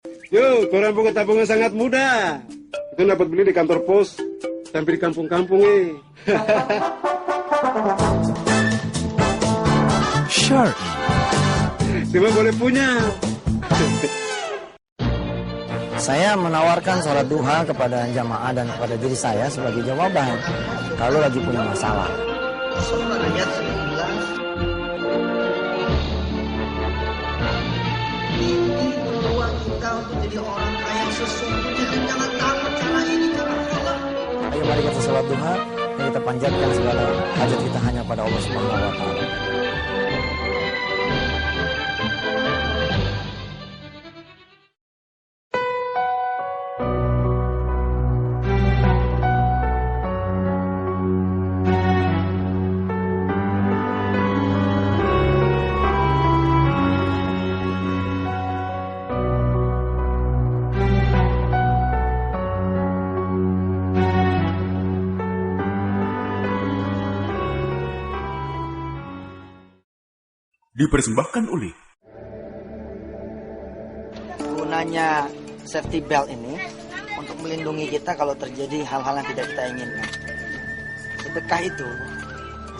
Yuk, koran buku tabungan sangat mudah. Itu dapat beli di kantor pos sampai di kampung-kampung Syar'i. Semua boleh punya. Saya menawarkan sholat duha kepada jamaah dan kepada diri saya sebagai jawaban kalau lagi punya masalah. Surah ayat 19. Ini membawa kita untuk jadi orang kaya sesungguhnya, dan jangan takut cara ini, cara Allah. Ayo mari kita sholat duha dan kita panjatkan segala hajat kita hanya pada Allah Subhanahu wa taala. Dipersembahkan oleh Gunanya safety belt ini untuk melindungi kita kalau terjadi hal-hal yang tidak kita inginkan. Sedekah itu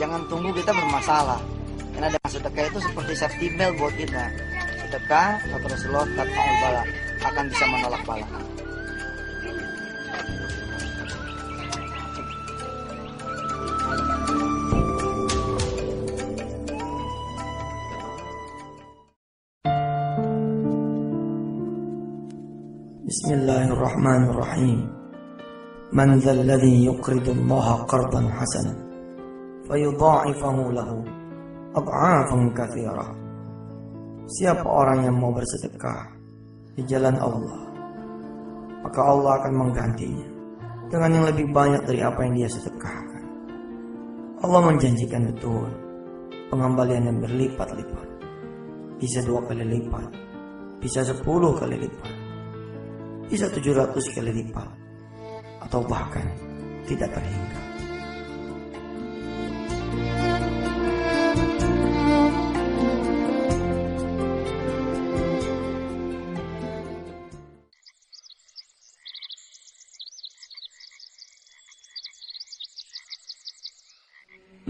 jangan tunggu kita bermasalah, karena dengan sedekah itu seperti safety belt buat kita. Sedekah kata Rasulullah tatfa'ul bala, akan bisa menolak bala. Bismillahirrahmanirrahim. Man dzal ladzi yuqridu Allah qardan hasanan fayudha'ifahu lahu ad'afan katsirah. Siapa orang yang mau bersedekah di jalan Allah, maka Allah akan menggantinya dengan yang lebih banyak dari apa yang dia sedekahkan. Allah menjanjikan betul pengembalian yang berlipat-lipat. Bisa 2 kali lipat, bisa 10 kali lipat, bisa 700 kali lipat, atau bahkan tidak terhingga.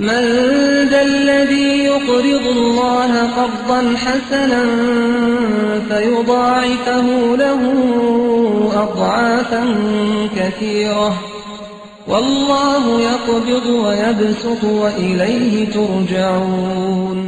من ذا الذي يقرض الله قرضا حسنا فيضاعفه له أضعافا كثيرة والله يقبض ويبسط وإليه ترجعون.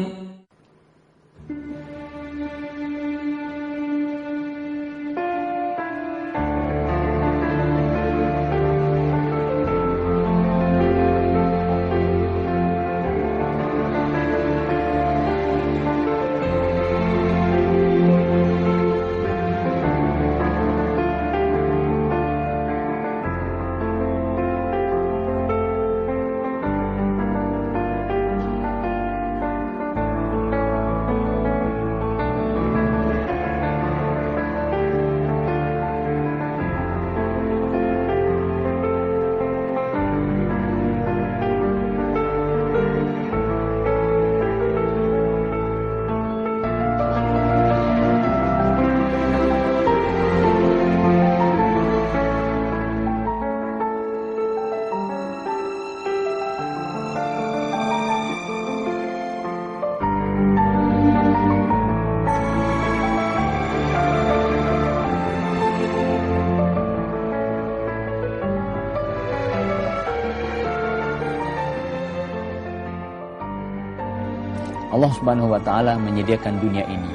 Allah Subhanahu wa taala menyediakan dunia ini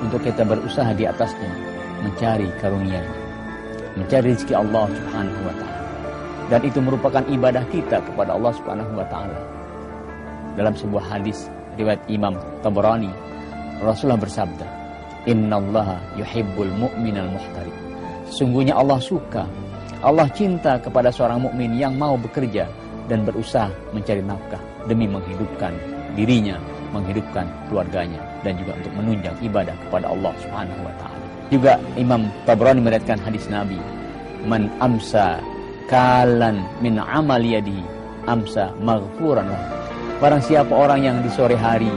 untuk kita berusaha di atasnya, mencari karunia-Nya, mencari rezeki Allah Subhanahu wa taala. Dan itu merupakan ibadah kita kepada Allah Subhanahu wa taala. Dalam sebuah hadis riwayat Imam Tabrani, Rasulullah bersabda, "Innallaha yuhibbul mu'minal muhtarib." Sesungguhnya Allah suka, Allah cinta kepada seorang mukmin yang mau bekerja dan berusaha mencari nafkah demi menghidupkan dirinya, menghidupkan keluarganya, dan juga untuk menunjang ibadah kepada Allah Subhanahu wa taala. Juga Imam Tabrani meriwayatkan hadis Nabi, "Man amsa kalan min amal yadihi amsa maghfuran lahu." Barang siapa orang yang di sore hari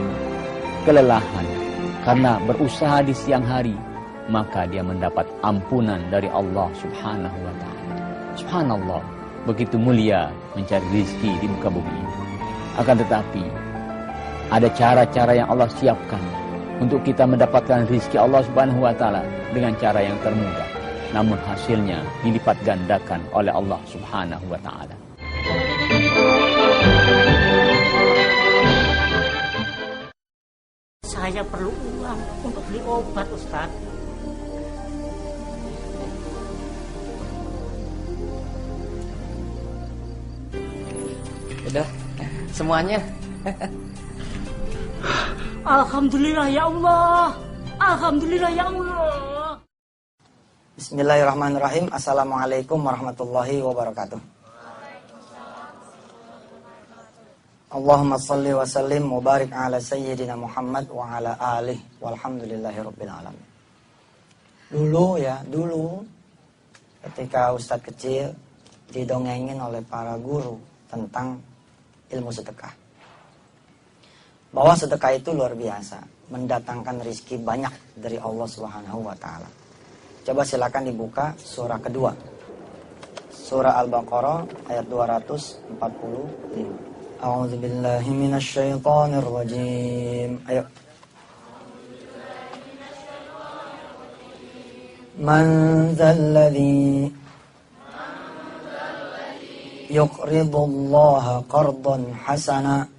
kelelahan karena berusaha di siang hari maka dia mendapat ampunan dari Allah Subhanahu wa Ta'ala. Subhanallah, begitu mulia mencari rezeki di muka bumi ini. Akan tetapi ada cara-cara yang Allah siapkan untuk kita mendapatkan rezeki Allah Subhanahu wa Ta'ala dengan cara yang termudah, namun hasilnya dilipat gandakan oleh Allah Subhanahu wa Ta'ala. Saya perlu uang untuk beli obat, Ustaz. Udah, semuanya. Alhamdulillah ya Allah. Alhamdulillah ya Allah. Bismillahirrahmanirrahim. Assalamualaikum warahmatullahi wabarakatuh. Allahumma salli wa sallim wa barik ala sayyidina Muhammad wa ala alihi walhamdulillahi rabbil alamin. Dulu ketika Ustadz kecil didongengin oleh para guru tentang ilmu sedekah, bahwa sedekah itu luar biasa, mendatangkan rizki banyak dari Allah Subhanahu wa Ta'ala. Coba silakan dibuka surah kedua, surah Al-Baqarah ayat 245. A'udzubillahi minasyaitonir rajim. Ayo. Man dzalladzi yuqridullaha qardan hasana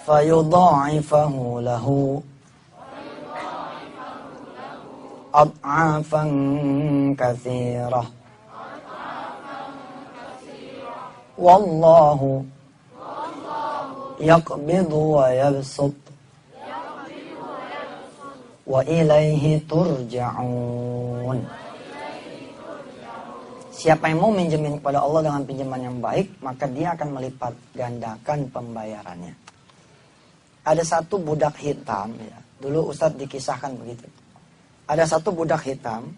fayudha'ifahu lahu ad'afan katsirah. Wallahu yaqbidu wa yabsut wa ilaihi turja'un. Siapa yang mau minjemin kepada Allah dengan pinjaman yang baik, maka dia akan melipat gandakan pembayarannya. Ada satu budak hitam, ya. Dulu Ustadz dikisahkan begitu. Ada satu budak hitam,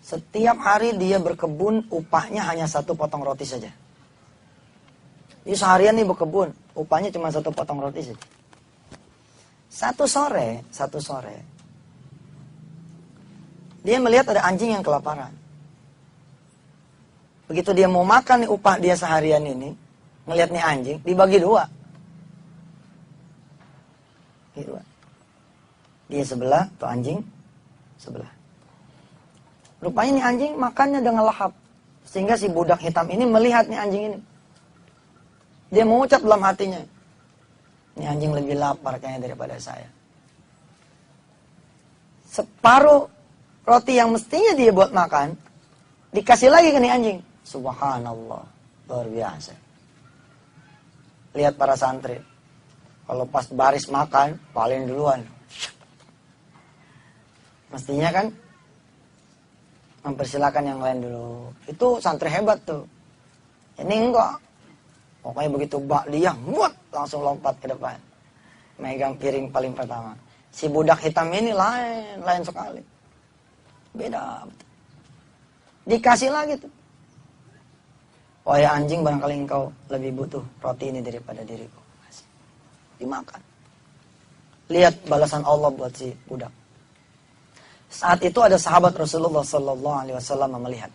setiap hari dia berkebun, upahnya hanya satu potong roti saja. Dia seharian nih berkebun, upahnya cuma satu potong roti saja. Satu sore, dia melihat ada anjing yang kelaparan. Begitu dia mau makan nih upah dia seharian ini, ngelihat nih anjing, dibagi dua. Dia sebelah, tuh anjing sebelah. Rupanya nih anjing makannya dengan lahap. Sehingga si budak hitam ini melihat nih anjing ini. Dia mengucap dalam hatinya, ini anjing lebih lapar kayaknya daripada saya. Separuh roti yang mestinya dia buat makan, dikasih lagi ke nih anjing. Subhanallah, luar biasa. Lihat para santri, kalau pas baris makan, paling duluan. Mestinya kan mempersilakan yang lain dulu. Itu santri hebat tuh. Ini enggak. Pokoknya begitu bak dia, langsung lompat ke depan. Megang piring paling pertama. Si budak hitam ini lain sekali. Beda. Dikasih lagi tuh. Wahai anjing, barangkali engkau lebih butuh roti ini daripada diriku. Dimakan. Lihat balasan Allah buat si budak. Saat itu ada sahabat Rasulullah SAW melihat.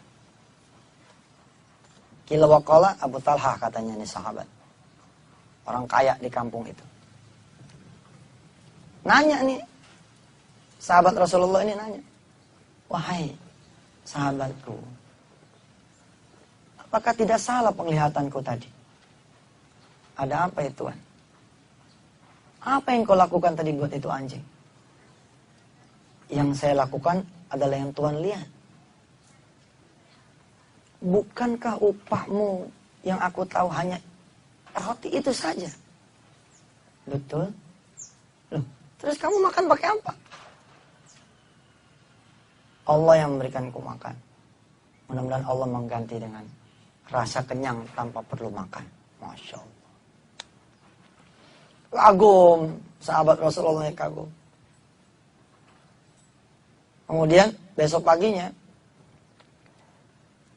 Kila waqala Abu Talha katanya nih sahabat. Orang kaya di kampung itu. Nanya nih. Sahabat Rasulullah ini nanya. Wahai sahabatku. Apakah tidak salah penglihatanku tadi? Ada apa ya Tuhan? Apa yang kau lakukan tadi buat itu anjing? Yang saya lakukan adalah yang Tuhan lihat. Bukankah upahmu yang aku tahu hanya roti itu saja? Betul. Loh, terus kamu makan pakai apa? Allah yang memberikanku makan. Mudah-mudahan Allah mengganti dengan rasa kenyang tanpa perlu makan. Masya Allah. Kagum. Sahabat Rasulullah kagum. Kemudian besok paginya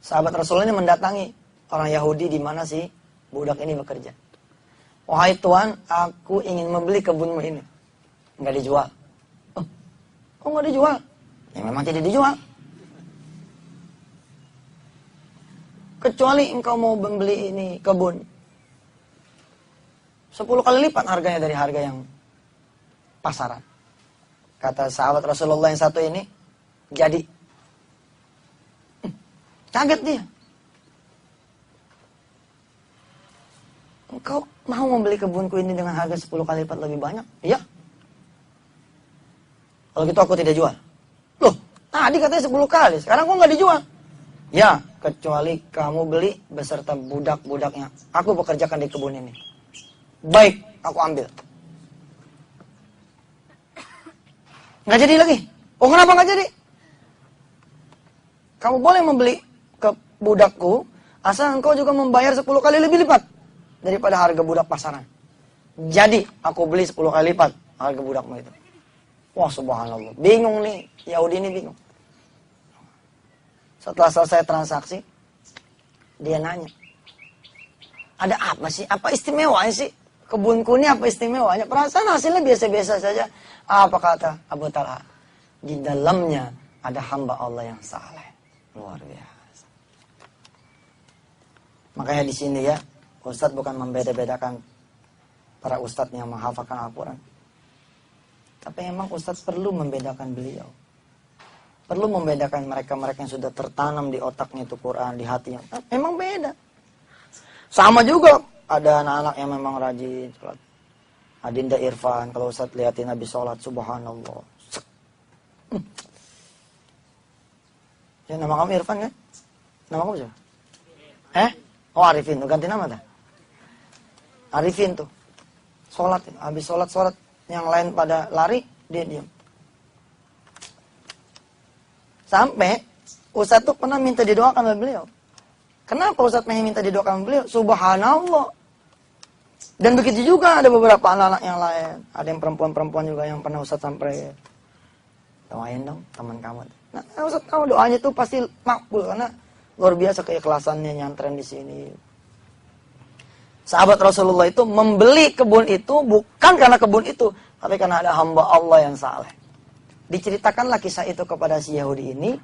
sahabat Rasulullah ini mendatangi orang Yahudi di mana si budak ini bekerja. Wahai Tuhan, aku ingin membeli kebunmu ini. Enggak dijual. Kok nggak dijual? Ya memang tidak dijual. Kecuali engkau mau membeli ini kebun 10 kali lipat harganya dari harga yang pasaran. Kata sahabat Rasulullah yang satu ini, jadi kaget dia. Engkau mau membeli kebunku ini dengan harga 10 kali lipat lebih banyak? Iya. Kalau gitu aku tidak jual. Loh, tadi katanya 10 kali, sekarang kok nggak dijual? Ya, kecuali kamu beli beserta budak-budaknya. Aku bekerjakan di kebun ini. Baik, aku ambil. Nggak jadi lagi. Oh, kenapa nggak jadi? Kamu boleh membeli ke budakku, asal engkau juga membayar 10 kali lebih lipat daripada harga budak pasaran. Jadi, aku beli 10 kali lipat harga budakmu itu. Wah, subhanallah. Bingung nih, Yahudi ini bingung. Setelah selesai transaksi, dia nanya, ada apa sih? Apa istimewanya sih? Kebunku ini apa istimewanya? Perasaan hasilnya biasa-biasa saja. Apa kata Abu Talha? Di dalamnya ada hamba Allah yang saleh. Luar biasa. Makanya di sini ya, Ustadz bukan membeda-bedakan para ustadz yang menghafalkan Al-Quran. Tapi memang Ustadz perlu membedakan beliau. Perlu membedakan mereka-mereka yang sudah tertanam di otaknya itu Quran, di hatinya. Memang beda. Sama juga ada anak-anak yang memang rajin sholat. Adinda Irfan, kalau Ustadz lihatin Nabi sholat, subhanallah. Ya, nama kamu Irfan kan? Nama kamu siapa? Oh, Arifin, tuh ganti nama dah. Arifin tuh. Sholat, habis sholat, yang lain pada lari, dia diam. Sampai Ustadz tuh pernah minta didoakan oleh beliau. Kenapa Ustadz pengen minta didoakan oleh beliau? Subhanallah. Dan begitu juga ada beberapa anak-anak yang lain. Ada yang perempuan-perempuan juga yang pernah Ustadz sampai, doain dong teman kamu. Nah, Ustadz kamu doanya tuh pasti makbul karena luar biasa keikhlasannya nyantren di sini. Sahabat Rasulullah itu membeli kebun itu bukan karena kebun itu, tapi karena ada hamba Allah yang saleh. Diceritakanlah kisah itu kepada si Yahudi ini,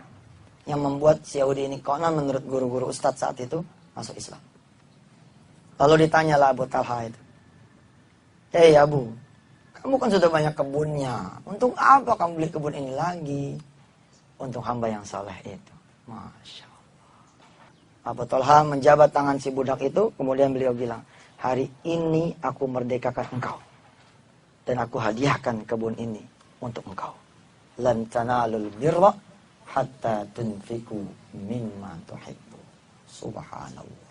yang membuat si Yahudi ini konon menurut guru-guru ustadz saat itu masuk Islam. Lalu ditanyalah Abu Talha itu, "Hei Abu, kamu kan sudah banyak kebunnya, untuk apa kamu beli kebun ini lagi?" Untuk hamba yang saleh itu. Masya Allah. Abu Talha menjabat tangan si budak itu, kemudian beliau bilang, "Hari ini aku merdekakan engkau, dan aku hadiahkan kebun ini untuk engkau. Lan tanalul birra hatta tunfiku mimma tuhibbu." Subhanallah.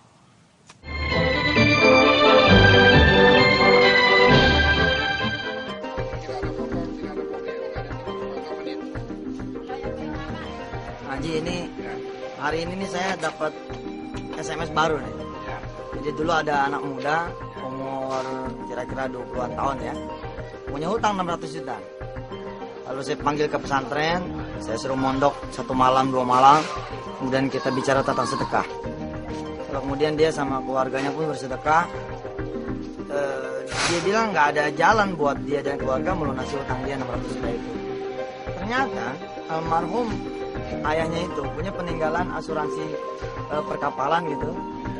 Haji, ini hari ini nih saya dapat SMS baru nih. Jadi dulu ada anak muda umur kira-kira 20-an tahun ya, punya hutang 600 juta. Lalu saya panggil ke pesantren, saya suruh mondok 1 malam 2 malam, kemudian kita bicara tentang sedekah. Lalu kemudian dia sama keluarganya pun bersedekah. Dia bilang nggak ada jalan buat dia dan keluarga melunasi hutang dia 600 juta itu. Ternyata almarhum ayahnya itu punya peninggalan asuransi perkapalan gitu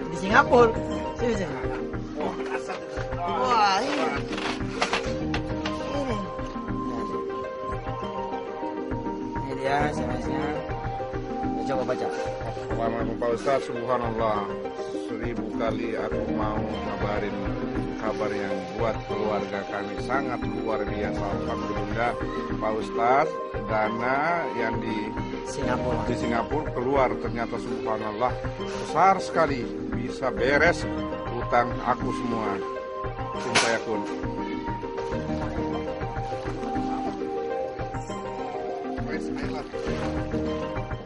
di Singapura. Sini. Wah, ini. Ya, SMS-nya. Coba baca. Assalamualaikum Pak Ustadz, subhanallah. 1000 kali aku mau ngabarin kabar yang buat keluarga kami sangat luar biasa. Alhamdulillah Pak Ustadz, dana yang di Singapura keluar ternyata subhanallah besar sekali, bisa beres hutang aku semua. Kumpayakun.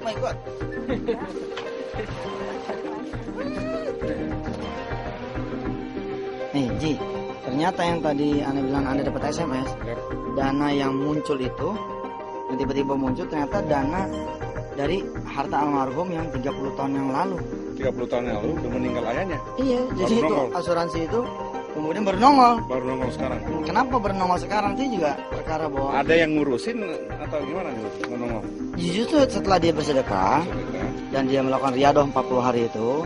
My God. Nih Ji, ternyata yang tadi Anda bilang Anda dapat SMS, dana yang muncul itu, yang tiba-tiba muncul ternyata dana dari harta almarhum yang 30 tahun yang lalu. 30 tahun yang lalu udah meninggal ayahnya. Iya, jadi itu asuransi itu kemudian baru nongol. Baru nongol sekarang. Kenapa baru nongol sekarang itu juga perkara bahwa Ada yang ngurusin atau gimana nih nongol? justru setelah dia bersedekah dan dia melakukan riadah 40 hari itu,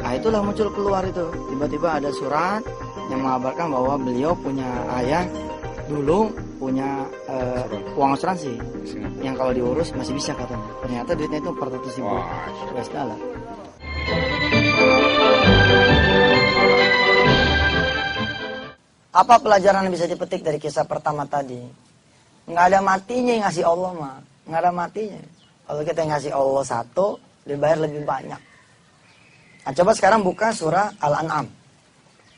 nah itulah muncul keluar itu. Tiba-tiba ada surat yang mengabarkan bahwa beliau punya ayah dulu punya uang asuransi yang kalau diurus masih bisa katanya. Ternyata duitnya itu 400.000 US dollar. Apa pelajaran yang bisa dipetik dari kisah pertama tadi? Nggak ada matinya yang ngasih Allah mah. Nggak ada matinya. Kalau kita yang ngasih Allah satu, dibayar lebih banyak. Nah, coba sekarang buka surah Al-An'am.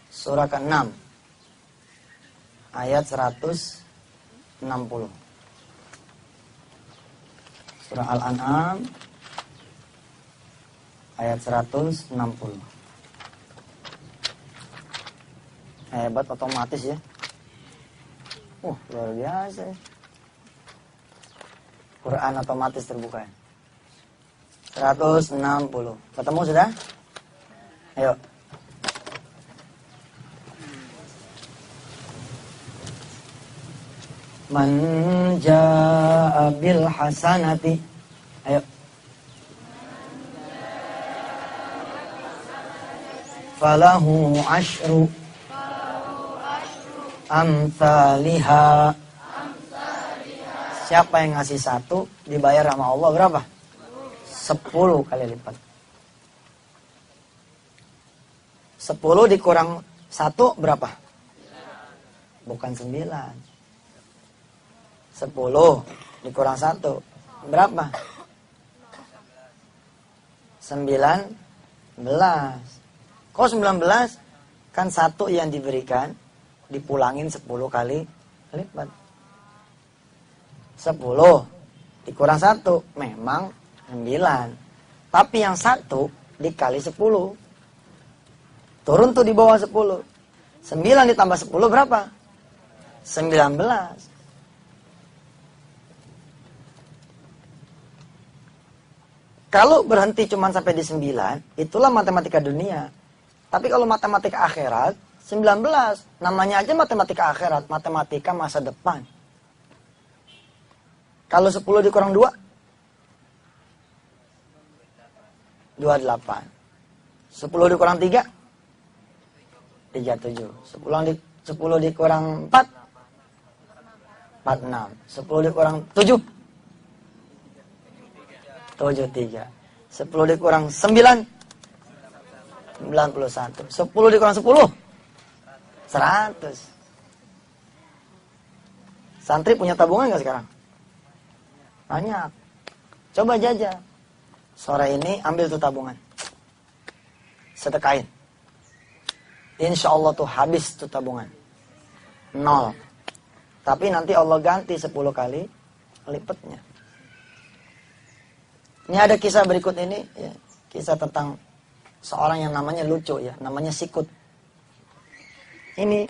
Surah ke-6. Ayat 160. Surah Al-An'am. Ayat 160. Hebat, otomatis ya. Luar biasa ya. Quran otomatis terbuka ya. 160. Ketemu sudah? Ayo. Man jaa bil hasanati. Ayo. Falahu asyru amthaliha. Siapa yang ngasih satu dibayar sama Allah berapa? 10 kali lipat. 10 dikurang 1 berapa? Bukan 9. 10 dikurang 1 berapa? 19. Kok 19? Kan 1 yang diberikan dipulangin 10 kali lipat. 10 dikurang 1 memang 9. Tapi yang 1 dikali 10. Turun tuh di bawah 10. 9 ditambah 10 berapa? 19. Kalau berhenti cuma sampai di 9, itulah matematika dunia. Tapi kalau matematika akhirat, 19. Namanya aja matematika akhirat, matematika masa depan. Kalau 10 dikurang 2? 28. 10 dikurang 3? 37. 10 dikurang 4? 46. 10 dikurang 7? 73. 10 dikurang 9? 91. 10 dikurang 10? 100. Santri punya tabungan nggak sekarang? Banyak. Coba jajal. Sore ini ambil tuh tabungan. Sedekahin. Insya Allah tuh habis tuh tabungan. 0. Tapi nanti Allah ganti 10 kali lipatnya. Ini ada kisah berikut ini. Ya, kisah tentang seorang yang namanya lucu ya. Namanya Sikut. Ini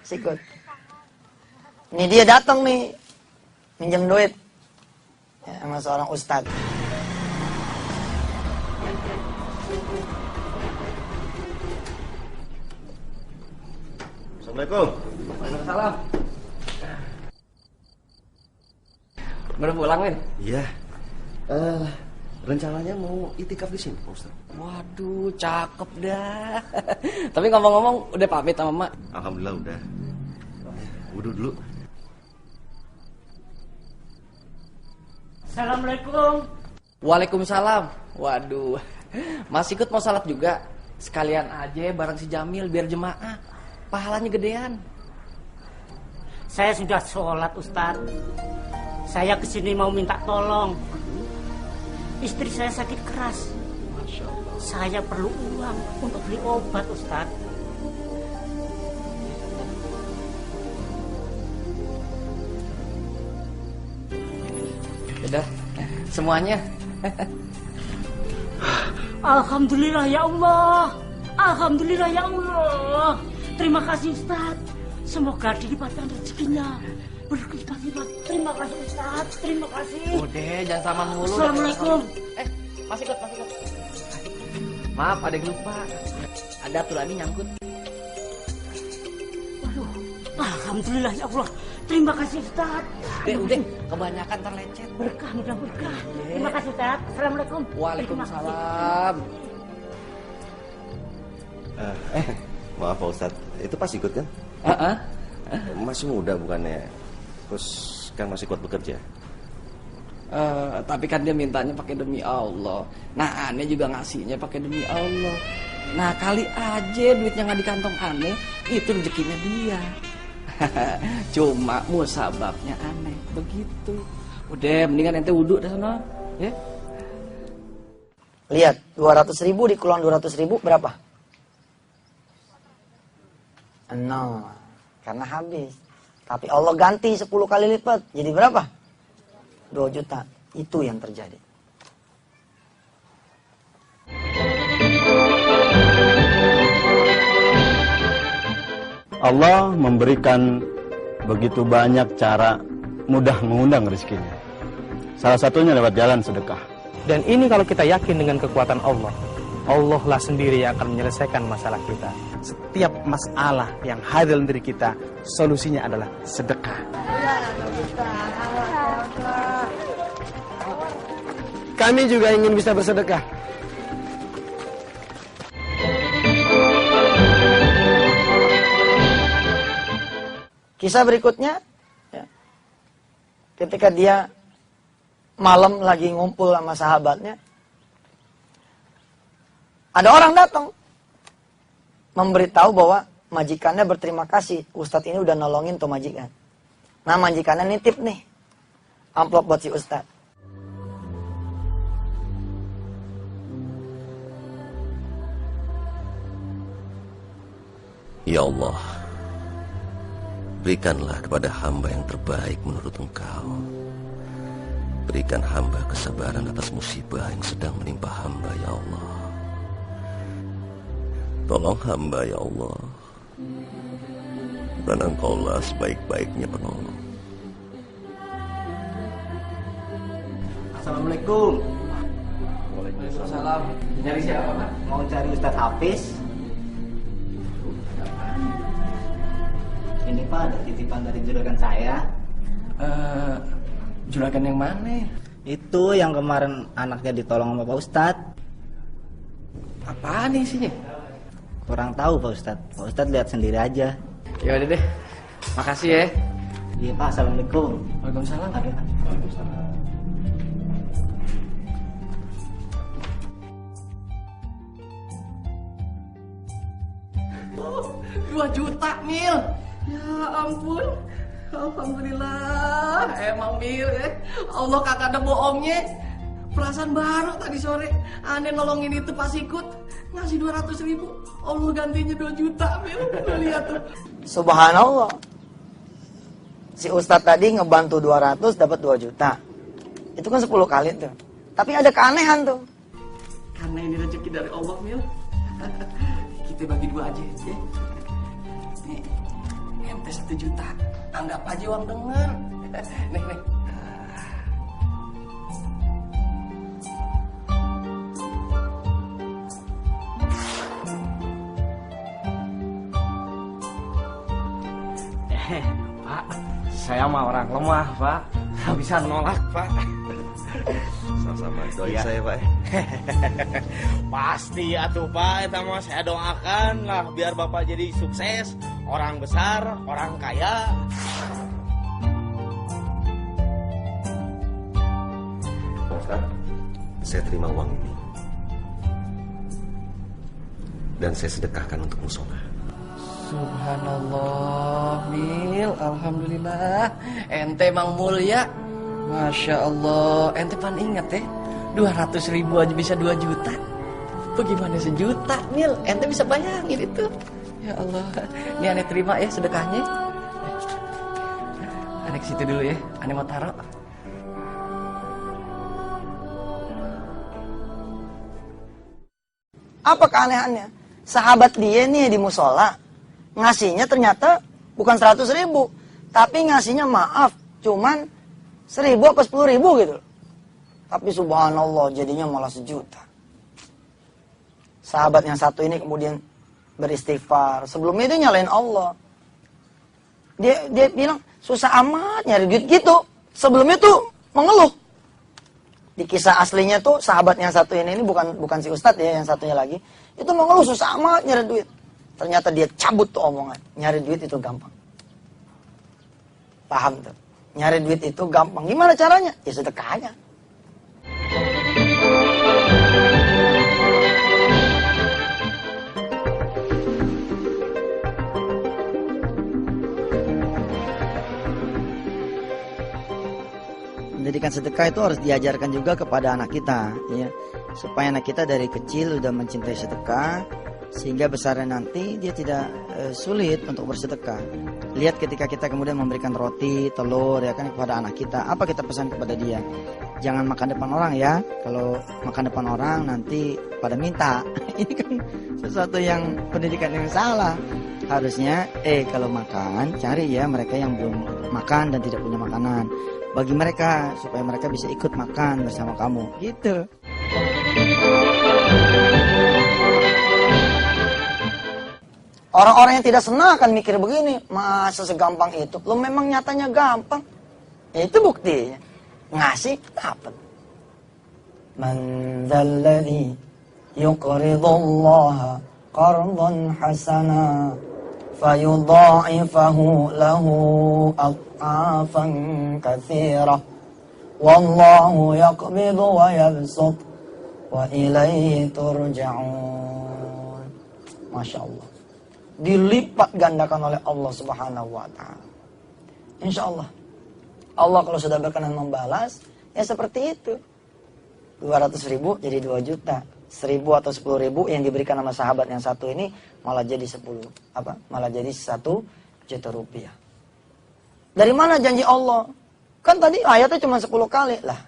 Sikut. Ini dia datang nih. Minjem duit. Ya, sama seorang ustadz. Assalamualaikum. Waalaikumsalam. Baru pulang, Min? Iya. Rencananya mau itikaf di sini, Pak Ustaz. Waduh, cakep dah. Tapi ngomong-ngomong, udah pamit sama Mak? Alhamdulillah udah. Wudu dulu. Assalamualaikum. Waalaikumsalam. Waduh, Mas ikut mau salat juga? Sekalian aja bareng si Jamil biar jemaah. Pahalanya gedean. Saya sudah sholat, Ustaz. Saya kesini mau minta tolong. Istri saya sakit keras. Masya Allah. Saya perlu uang untuk beli obat, Ustaz. Udah, semuanya. Alhamdulillah ya Allah. Alhamdulillah ya Allah. Terima kasih Ustaz. Semoga dilipatkan rezekinya. Berlipat-lipat. Terima kasih Ustaz. Terima kasih. Udah, jangan sama mulu. Assalamualaikum. Masih ikut. Maaf, ada yang lupa. Ada aturan ini nyangkut. Aduh, alhamdulillah ya Allah. Terima kasih Ustaz. Udah, kebanyakan terlecet. Berkah, mudah berkah. Terima kasih Ustaz. Assalamualaikum. Waalaikumsalam. Maaf Pak Ustadz, itu pas ikut kan? Masih muda bukannya? Terus kan masih kuat bekerja? Tapi kan dia mintanya pakai demi Allah. Nah, aneh juga ngasihnya pakai demi Allah. Nah, kali aja duitnya nggak di kantong aneh, itu rezekinya dia. Cuma musababnya aneh, begitu. Udah, mendingan ente wudhu dah sana, ya. Lihat, 200.000 dikulang 200.000 berapa? 0. Karena habis. Tapi Allah ganti 10 kali lipat. Jadi berapa? 2 juta. Itu yang terjadi. Allah memberikan begitu banyak cara mudah mengundang rezekinya. Salah satunya lewat jalan sedekah. Dan ini kalau kita yakin dengan kekuatan Allah, Allah lah sendiri yang akan menyelesaikan masalah kita. Setiap masalah yang hadir dalam diri kita, solusinya adalah sedekah. Kami juga ingin bisa bersedekah. Kisah berikutnya, ya, ketika dia malam lagi ngumpul sama sahabatnya, ada orang datang memberitahu bahwa majikannya berterima kasih, Ustadz ini udah nolongin tuh majikan. Nah, majikannya nitip nih amplop buat si Ustadz. Ya Allah, berikanlah kepada hamba yang terbaik menurut Engkau. Berikan hamba kesabaran atas musibah yang sedang menimpa hamba, ya Allah. Tolong hamba, ya Allah. Dan Engkaulah sebaik-baiknya penolong. Assalamualaikum. Waalaikumsalam. Nyari siapa, Pak? Mau cari Ustadz Hafiz? Ini Pak, ada titipan dari juragan saya. Juragan yang mana? Itu yang kemarin anaknya ditolong sama Pak Ustadz. Apaan isinya? Kurang tahu Pak Ustadz. Pak Ustadz lihat sendiri aja. Ya udah deh. Makasih ya. Iya Pak, Assalamualaikum. Waalaikumsalam. Waalaikumsalam. 2 juta, Mil. Ya ampun. Alhamdulillah. Emang Mil ya. Allah kagak ada bohongnya. Perasaan baru tadi sore aneh nolongin itu pas ikut ngasih 200.000, Allah gantinya 2 juta, Mil. Lihat tuh. Subhanallah. Si Ustadz tadi ngebantu 200 dapat 2 juta. Itu kan 10 kali tuh. Tapi ada keanehan tuh. Karena ini rezeki dari Allah, Mil. Kita bagi 2 aja ya. Nih, ente 1 juta. Anggap aja uang dengar. Nih. Pak, saya mah orang lemah, Pak. Nggak bisa nolak, Pak. Sama-sama doain saya, Pak. Pasti atuh Pak, eta mah saya doakan lah biar Bapak jadi sukses, orang besar, orang kaya. Pak Ustadz, saya terima uang ini. Dan saya sedekahkan untuk musola. Subhanallah, Mil. Alhamdulillah. Ente emang mulia. Masya Allah. Ente pan ingat ya, 200.000 aja bisa 2 juta. Bagaimana sejuta, Mil? Ente bisa bayangin itu. Ya Allah. Ini aneh terima ya sedekahnya. Aneh ke situ dulu ya. Aneh mau taruh. Apa keanehannya? Sahabat dia nih di musola ngasihnya ternyata bukan 100.000, tapi ngasihnya maaf cuman 1.000 apa 10.000 gitu. Tapi subhanallah jadinya malah 1 juta. Sahabat yang satu ini kemudian beristighfar. Sebelumnya itu nyalain Allah. Dia bilang susah amat nyari duit gitu. Sebelumnya tuh mengeluh. Di kisah aslinya tuh sahabat yang satu ini bukan si Ustadz ya, yang satunya lagi. Itu mengeluh susah amat nyari duit. Ternyata dia cabut tuh omongan. Nyari duit itu gampang. Paham tuh? Nyari duit itu gampang. Gimana caranya? Ya sedekahnya. Pendidikan sedekah itu harus diajarkan juga kepada anak kita, ya, supaya anak kita dari kecil sudah mencintai sedekah, sehingga besarnya nanti dia tidak sulit untuk bersedekah. Lihat ketika kita kemudian memberikan roti, telur, ya kan, kepada anak kita, apa kita pesan kepada dia? Jangan makan depan orang ya. Kalau makan depan orang nanti pada minta. Ini kan sesuatu yang pendidikan yang salah. Harusnya kalau makan cari ya mereka yang belum makan dan tidak punya makanan. Bagi mereka supaya mereka bisa ikut makan bersama kamu, gitu. Orang-orang yang tidak senang akan mikir begini, masa segampang itu? Lo memang nyatanya gampang. Ya, itu buktinya. Ngasih dapat. Man dzalladzi yuqridullaha qardan hasana fayudha'ifahu lahu ad'afan katsirah. Wallahu yaqbidu wa yabsut wa ilaihi turja'un. Masya Allah. Dilipat gandakan oleh Allah Subhanahu wa ta'ala. Insya Allah. Allah kalau sudah berkenan membalas, ya seperti itu. 200.000 jadi 2 juta. 1.000 atau 10.000 yang diberikan sama sahabat yang satu ini malah jadi 1 juta rupiah. Dari mana janji Allah? Kan tadi ayatnya cuma 10 kali lah.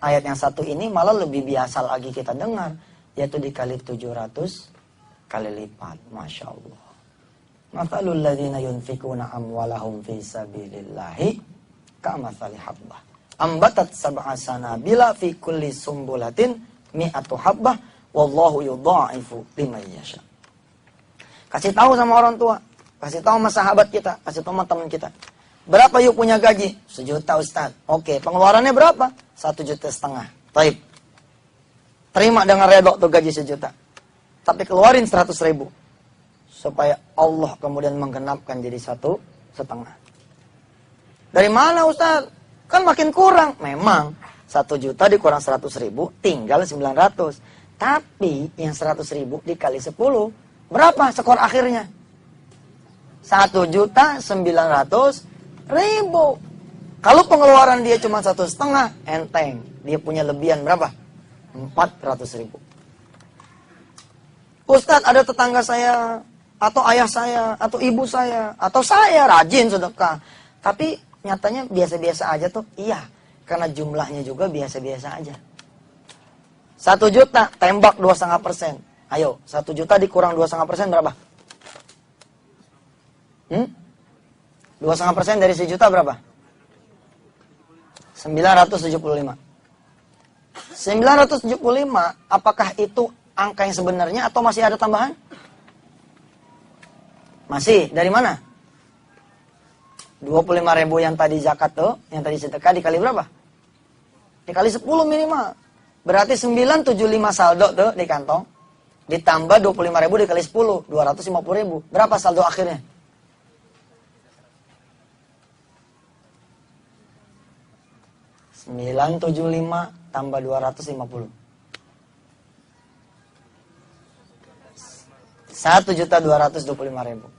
Ayat yang satu ini malah lebih biasa lagi kita dengar, yaitu dikali 700 kali lipat. Masya Allah. Mathalul ladzina yunfikuna amwalahum fi sabilillahi kamathali habbah ambatat sab'a sanabila fi kulli sumbulatin mi'atu habbah wallahu yudha'ifu liman yasha. Kasih tahu sama orang tua, kasih tahu sama sahabat kita, kasih tahu sama teman kita. Berapa yuk punya gaji? 1 juta Ustaz. Oke, pengeluarannya berapa? 1,5 juta. Taib. Terima dengan redok tuh gaji 1 juta. Tapi keluarin 100.000 supaya Allah kemudian menggenapkan jadi 1,5. Dari mana Ustaz? Kan makin kurang. Memang 1 juta dikurang 100.000 tinggal 900. Tapi yang 100.000 dikali 10 berapa skor akhirnya? 1.900.000. Kalau pengeluaran dia cuma 1,5, enteng. Dia punya lebihan berapa? 400.000. Ustadz, ada tetangga saya, atau ayah saya, atau ibu saya, atau saya rajin sedekah. Tapi nyatanya biasa-biasa aja tuh. Iya, karena jumlahnya juga biasa-biasa aja. 1 juta, tembak 2,5%. Ayo, 1 juta dikurang 2,5% berapa? 2,5% dari 1 juta berapa? 975. 975, apakah itu angka yang sebenarnya atau masih ada tambahan? Masih. Dari mana? 25.000 yang tadi zakat tuh, yang tadi sedekah dikali berapa? Dikali 10 minimal. Berarti 975 saldo tuh di kantong. Ditambah 25.000 dikali 10, 250.000. Berapa saldo akhirnya? 975 tambah 250. 1.225.000.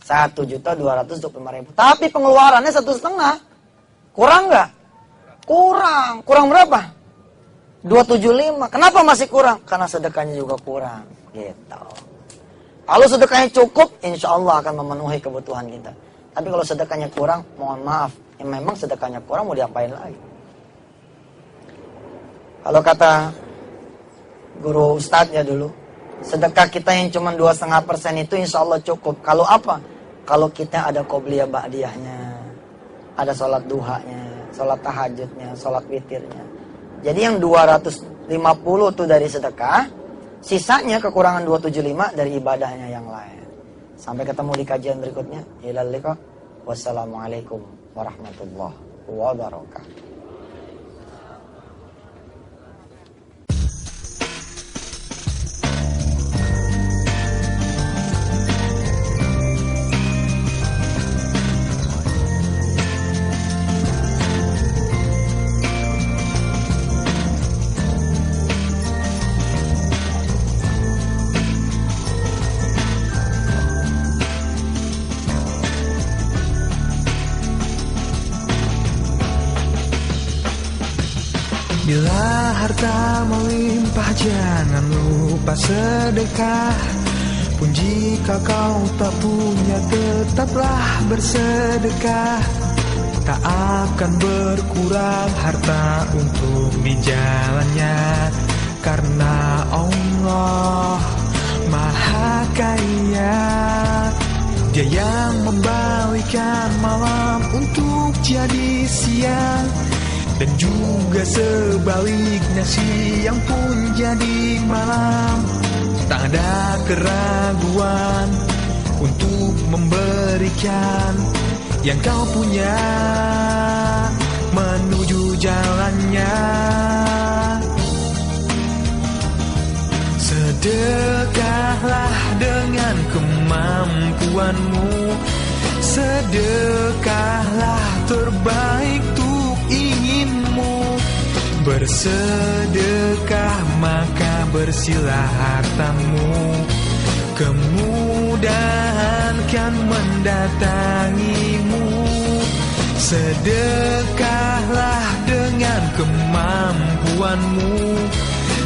1.225.000. Tapi pengeluarannya 1,5. Kurang nggak? Kurang. Kurang berapa? 275. Kenapa masih kurang? Karena sedekahnya juga kurang. Gitu. Kalau sedekahnya cukup, insya Allah akan memenuhi kebutuhan kita. Tapi kalau sedekahnya kurang, mohon maaf. Ya memang sedekahnya kurang, mau diapain lagi? Kalau kata guru ustadznya dulu, sedekah kita yang cuma 2,5% itu insya Allah cukup. Kalau apa? Kalau kita ada qobliyah ba'diyahnya, ada sholat duhanya, sholat tahajudnya, sholat witirnya. Jadi yang 250 itu dari sedekah, sisanya kekurangan 275 dari ibadahnya yang lain. Sampai ketemu di kajian berikutnya. Ilal liqa. Wassalamualaikum warahmatullahi wabarakatuh. Bila harta melimpah jangan lupa sedekah. Pun jika kau tak punya tetaplah bersedekah. Tak akan berkurang harta untuk di jalannya, karena Allah Maha Kaya. Dia yang membalikkan malam untuk jadi siang, dan juga sebaliknya siang pun jadi malam. Tak ada keraguan untuk memberikan yang kau punya menuju jalannya. Sedekahlah dengan kemampuanmu, sedekahlah terbaik untuk inginmu. Bersedekah maka bersihlah hartamu, kemudahan kan mendatangimu. Sedekahlah dengan kemampuanmu,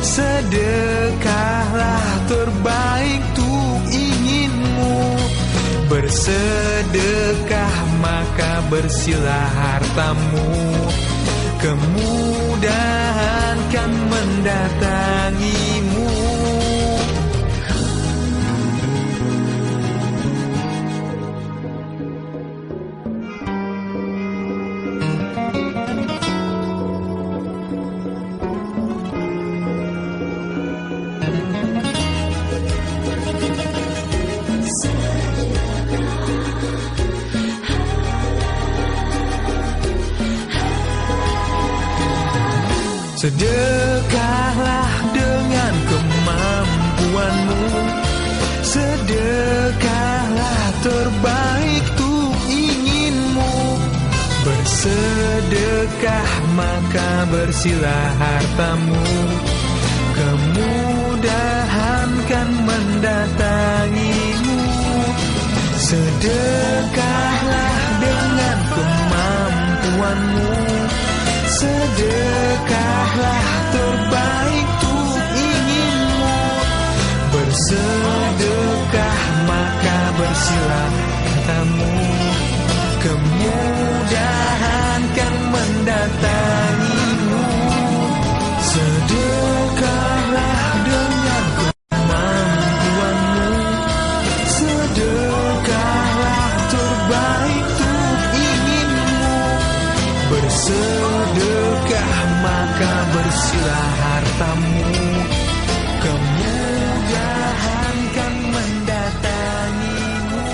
sedekahlah terbaik untuk inginmu. Bersedekah maka bersihlah hartamu, kemudahan kan mendatangimu. Sedekahlah dengan kemampuanmu, sedekahlah terbaik untuk inginmu. Bersedekah maka bersihlah hartamu, kemudahan kan mendatangimu. Sedekahlah dengan kemampuanmu, sedekahlah terbaik untuk inginmu. Bersedekah maka bersihlah hartamu, kemudahan kan mendatangimu. Sedekahlah dengan kemampuanmu, sedekahlah terbaik untuk inginmu. Bersedekah maka bersihlah hartamu, kemudahan kan mendatangimu.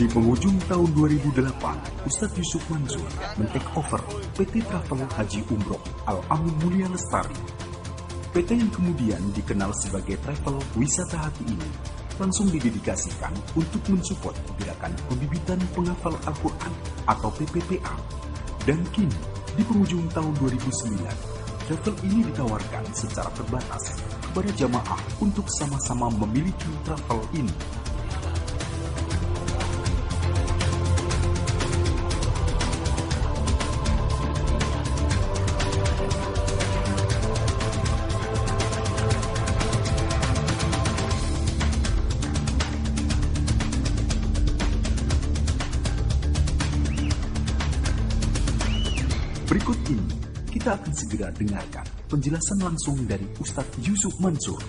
Di penghujung tahun 2008, Ustadz Yusuf Mansur men-take over PT Travel Haji Umroh Al-Amin Mulia Lestari. PT yang kemudian dikenal sebagai Travel Wisata Hati ini langsung didedikasikan untuk mensupport gerakan pembibitan penghafal Al-Quran atau PPPA. Dan kini, di penghujung tahun 2009, travel ini ditawarkan secara terbatas kepada jamaah untuk sama-sama memiliki travel ini. Berikut ini, kita akan segera dengarkan penjelasan langsung dari Ustadz Yusuf Mansur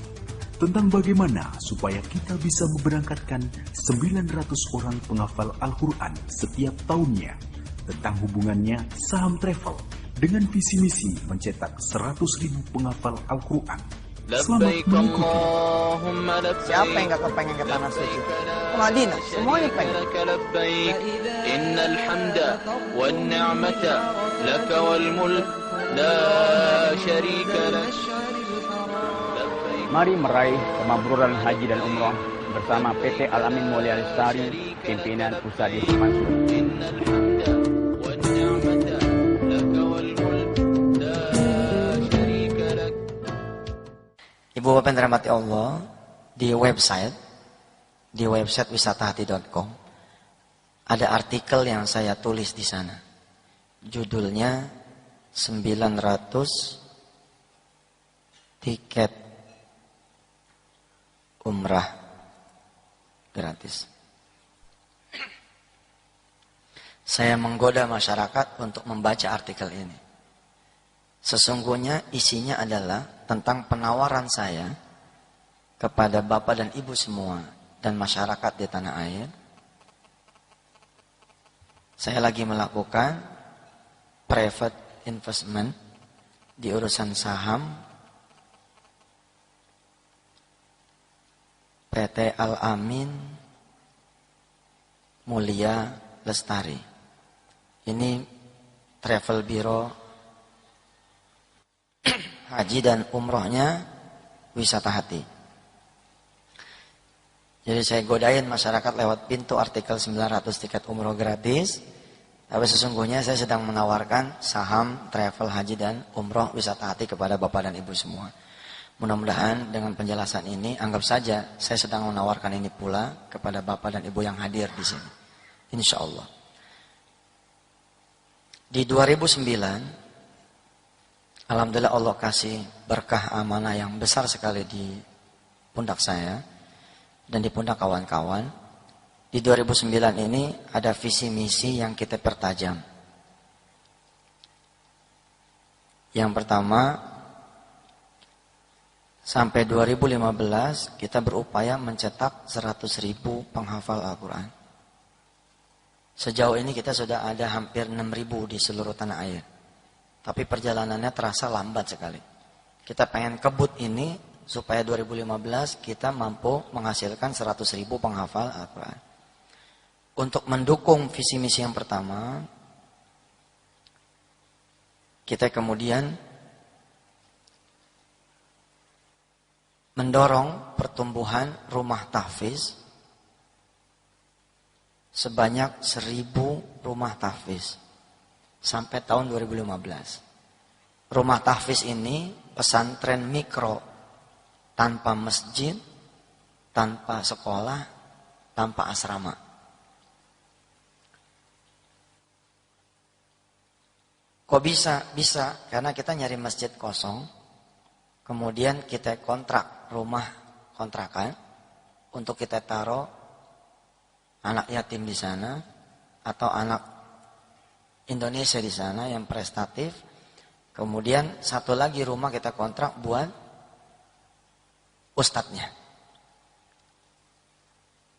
tentang bagaimana supaya kita bisa memberangkatkan 900 orang penghafal Al-Quran setiap tahunnya, tentang hubungannya saham travel dengan visi misi mencetak 100.000 penghafal Al-Quran. Selamat mengikuti. Siapa yang gak kepengen ke tanah suci? Ke Madinah, semuanya pengen. Innal hamda wan ni'mata laka wal mulk la syarika lak. Mari meraih kemakmuran haji dan umrah bersama PT Al-Amin Mulia Lestari, pimpinan Ustadz Yusuf Mansur. Ibu Bapak yang dirahmati Allah, di website wisatahati.com ada artikel yang saya tulis di sana. Judulnya 900 tiket umrah gratis. Saya menggoda masyarakat untuk membaca artikel ini. Sesungguhnya isinya adalah tentang penawaran saya kepada Bapak dan Ibu semua dan masyarakat di tanah air. Saya lagi melakukan private investment di urusan saham PT Al-Amin Mulia Lestari. Ini travel bureau haji dan umrohnya Wisata Hati. Jadi saya godain masyarakat lewat pintu artikel 900 tiket umroh gratis. Tapi sesungguhnya saya sedang menawarkan saham travel haji dan umroh Wisata Hati kepada Bapak dan Ibu semua. Mudah-mudahan dengan penjelasan ini, anggap saja saya sedang menawarkan ini pula kepada Bapak dan Ibu yang hadir di sini. Insya Allah. Di 2009, alhamdulillah Allah kasih berkah amanah yang besar sekali di pundak saya dan di pundak kawan-kawan. Di 2009 ini ada visi misi yang kita pertajam. Yang pertama, sampai 2015 kita berupaya mencetak 100.000 penghafal Al-Quran. Sejauh ini kita sudah ada hampir 6.000 di seluruh tanah air. Tapi perjalanannya terasa lambat sekali. Kita pengen kebut ini supaya 2015 kita mampu menghasilkan 100.000 penghafal Al-Quran. Untuk mendukung visi misi yang pertama, kita kemudian mendorong pertumbuhan rumah tahfiz sebanyak 1.000 rumah tahfiz sampai tahun 2015. Rumah tahfiz ini pesantren mikro, tanpa masjid, tanpa sekolah, tanpa asrama. Kok bisa? Bisa, karena kita nyari masjid kosong, kemudian kita kontrak rumah kontrakan untuk kita taruh anak yatim di sana atau anak Indonesia di sana yang prestatif. Kemudian satu lagi rumah kita kontrak buat ustadznya.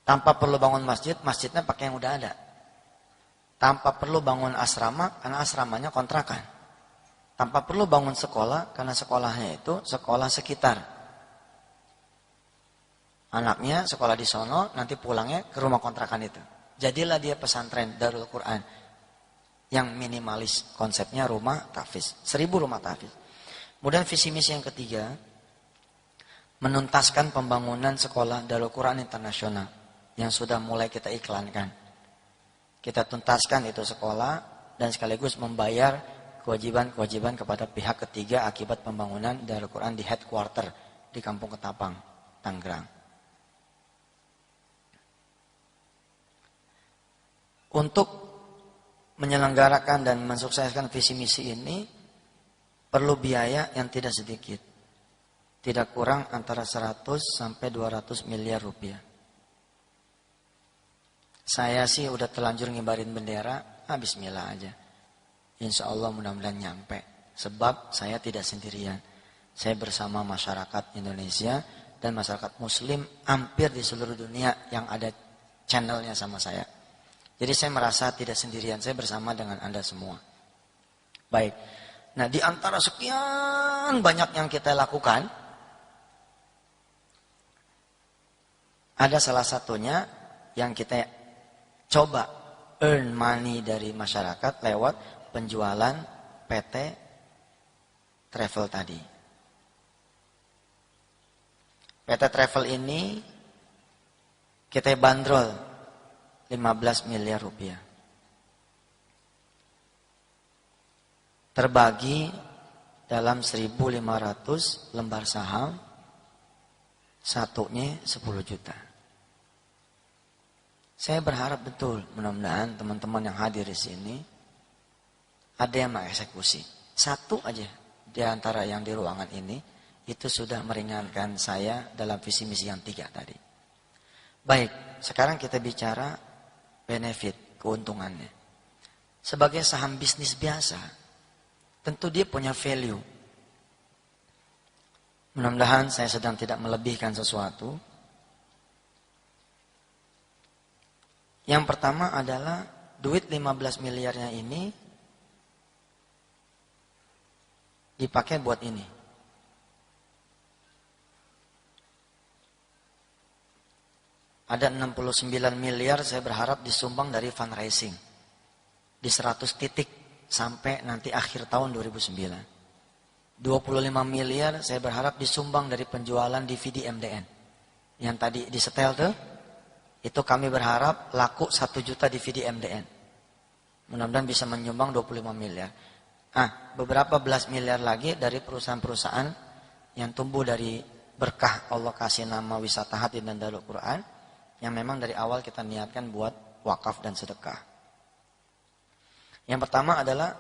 Tanpa perlu bangun masjid, masjidnya pakai yang udah ada. Tanpa perlu bangun asrama, karena asramanya kontrakan. Tanpa perlu bangun sekolah, karena sekolahnya itu sekolah sekitar. Anaknya sekolah di sono, nanti pulangnya ke rumah kontrakan itu. Jadilah dia pesantren Darul Quran yang minimalis, konsepnya rumah tahfiz, 1.000 rumah tahfiz. Kemudian visi misi yang ketiga, menuntaskan pembangunan sekolah Darul Quran Internasional yang sudah mulai kita iklankan. Kita tuntaskan itu sekolah dan sekaligus membayar kewajiban-kewajiban kepada pihak ketiga akibat pembangunan Darul Quran di headquarter di Kampung Ketapang, Tangerang. Untuk menyelenggarakan dan mensukseskan visi misi ini perlu biaya yang tidak sedikit. Tidak kurang antara 100 sampai 200 miliar rupiah. Saya sih udah terlanjur ngibarin bendera, bismillah aja. Insya Allah mudah-mudahan nyampe. Sebab saya tidak sendirian. Saya bersama masyarakat Indonesia dan masyarakat Muslim hampir di seluruh dunia yang ada channelnya sama saya. Jadi saya merasa tidak sendirian, saya bersama dengan Anda semua. Baik, nah di antara sekian banyak yang kita lakukan, ada salah satunya yang kita coba earn money dari masyarakat lewat penjualan PT Travel tadi. PT Travel ini kita bandrol 15 miliar rupiah. Terbagi dalam 1.500 lembar saham, satunya 10 juta. Saya berharap betul mudah-mudahan teman-teman yang hadir di sini ada yang mengeksekusi. Satu aja di antara yang di ruangan ini itu sudah meringankan saya dalam visi misi yang 3 tadi. Baik, sekarang kita bicara benefit, keuntungannya. Sebagai saham bisnis biasa, tentu dia punya value. Mudah-mudahan saya sedang tidak melebihkan sesuatu. Yang pertama adalah duit 15 miliarnya ini dipakai buat ini. Ada 69 miliar saya berharap disumbang dari fundraising. Di 100 titik sampai nanti akhir tahun 2009. 25 miliar saya berharap disumbang dari penjualan DVD MDN. Yang tadi disetel tuh, itu kami berharap laku 1 juta DVD MDN. Mudah-mudahan bisa menyumbang 25 miliar. Beberapa belas miliar lagi dari perusahaan-perusahaan yang tumbuh dari berkah Allah kasih nama Wisata Hati dan Darul Quran. Yang memang dari awal kita niatkan buat wakaf dan sedekah. Yang pertama adalah